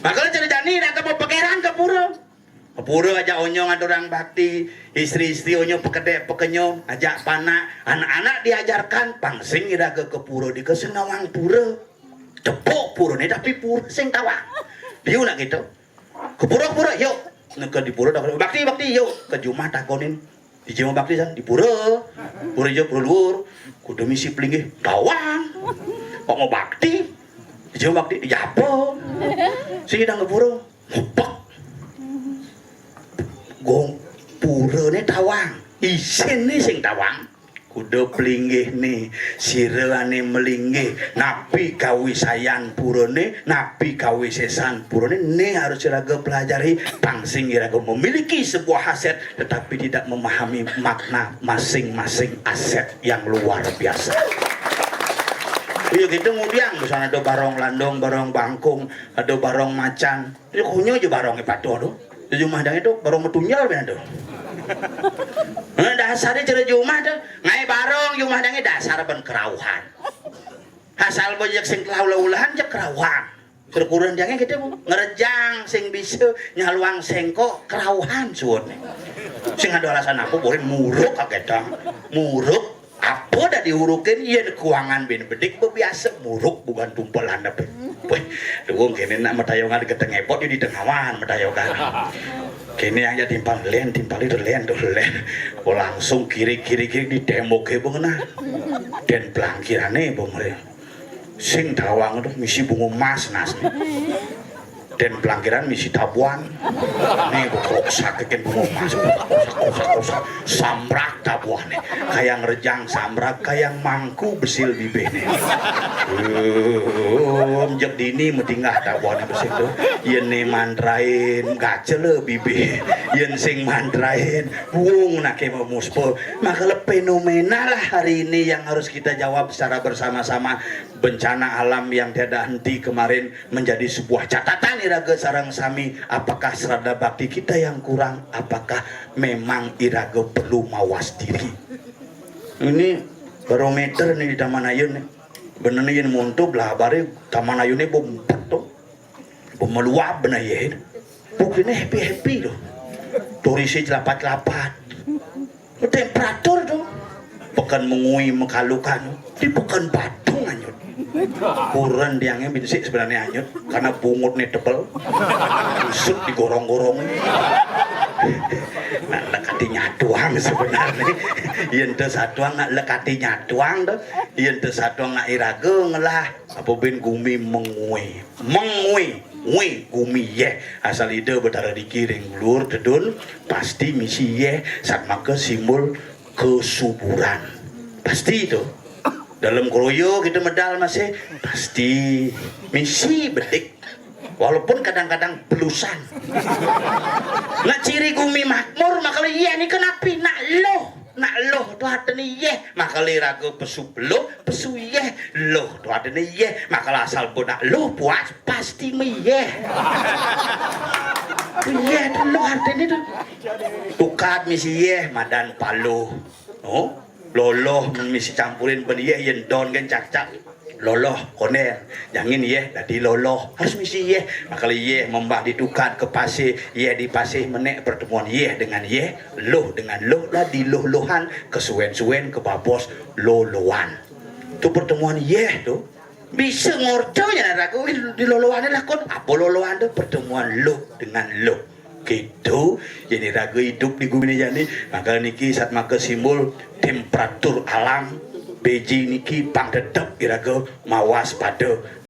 Makanya cari jani nak mau pekeran ke pura aja onyong ada orang bakti, istri-istri onyong pekedek pekenyong ajak panak, anak-anak diajarkan pangsing ira ke pura di ke Senawang pura. Cepuk pura nih tapi pura sing tawang. Dia nak gitu. Ke pura yuk. Ke di pura bakti yuk ke Jumah takonin. Di Jumah bakti san di pura jo pura luhur. Kudu misi pelinggih tawang. Kok mau bakti? Di Jumah bakti ya apa? Sing dang ke pura. Ngopek. Gong pura nih tawang, isin nih sing tawang. Kudu pelinggih nih, sirane melinggih. Napi kawisayan pura nih, napi kawisesan pura nih harus iraga pelajari. Pangsing iraga memiliki sebuah aset, tetapi tidak memahami makna masing-masing aset yang luar biasa. Iya gitu kemudian misalnya ada barong landong, barong bangkung, ada barong macan. Itu kunyo aja barongnya patuh tuh. Di rumah dang itu barong metunyal benar tuh. Nah, dasarnya cara rumah tuh ngai barong rumah dangnya dasar ben kerauhan. Asal bojek sing laul-laulahan je kerauhan. Terkurang dangnya gitu ngerejang sing bisa nyaluang sengkok kerauhan suun. Sing ada alasan aku boleh muruk kagetang. Muruk apa dah diurukin iya keuangan bin bedik biasa muruk bukan tumpelan tapi tuh kini nak metayongan di keteng epot di tengawan metayongan kini aja timpal itu len langsung kiri di demo ke bengena dan pelangkirane bengre sing tawang tuh misi bunga mas nas dan pelangkiran misi tabuan nih bukrok sakekin bunga mas sambrak tabuan nih kayak ngerejang sambrak kayak mangku besil bibene jek dini metingah tabuan besil tuh yen nih mandrain gacele bibe yen sing mandrain buung nak kemo muspo maka fenomena lah hari ini yang harus kita jawab secara bersama-sama. Bencana alam yang tiada henti kemarin menjadi sebuah catatan iraga sarang sami. Apakah serada bakti kita yang kurang? Apakah memang iraga perlu mawas diri? Ini barometer nih di Taman Ayun nih. Bener nih muntu belah bari Taman Ayun nih bom tuh, bom meluap bener ya. Pokoknya happy loh. Turisnya lapat-lapat. Temperatur tuh. Pekan mengui mengkalukan. Di pekan Badung anyut. Kurang diangnya binsik sebenarnya anyut karena bungutnya tebel usut digorong-gorong nak lekati nyatuang sebenarnya yang satuang nak lekati nyatuang tuh yang satuang nak iraga ngelah apa ben gumi mengui gumi ye asal ide betara dikiring lur tedun pasti misi ye saat maka simbol kesuburan pasti itu. Dalam kroyo kita medal masih pasti misi betik walaupun kadang-kadang belusan nak ciri gumi makmur maka iya nih kenapa nak loh tuh ada nih ye maka ragu pesu belo pesu ye loh tuh ada nih ye maka asal bonak loh puas pasti miye iya tuh loh ada nih tuh tukat misi ye madan palu oh loloh misi campurin beliau yang don kan cak loloh koner jangan ye tadi loloh harus misi ye maka ye membah ditukat ke pasir ye di pasir menek pertemuan ye dengan ye loh dengan loh lah di loh-lohan kesuen-suen ke babos loloan itu pertemuan ye tuh bisa ngorconya aku di lolohan lah kon apa lolohan tuh pertemuan loh dengan loh gitu jadi ragu hidup di bumi ini maka niki saat maka simbol temperatur alam beji niki pang tetep iraga mawas pada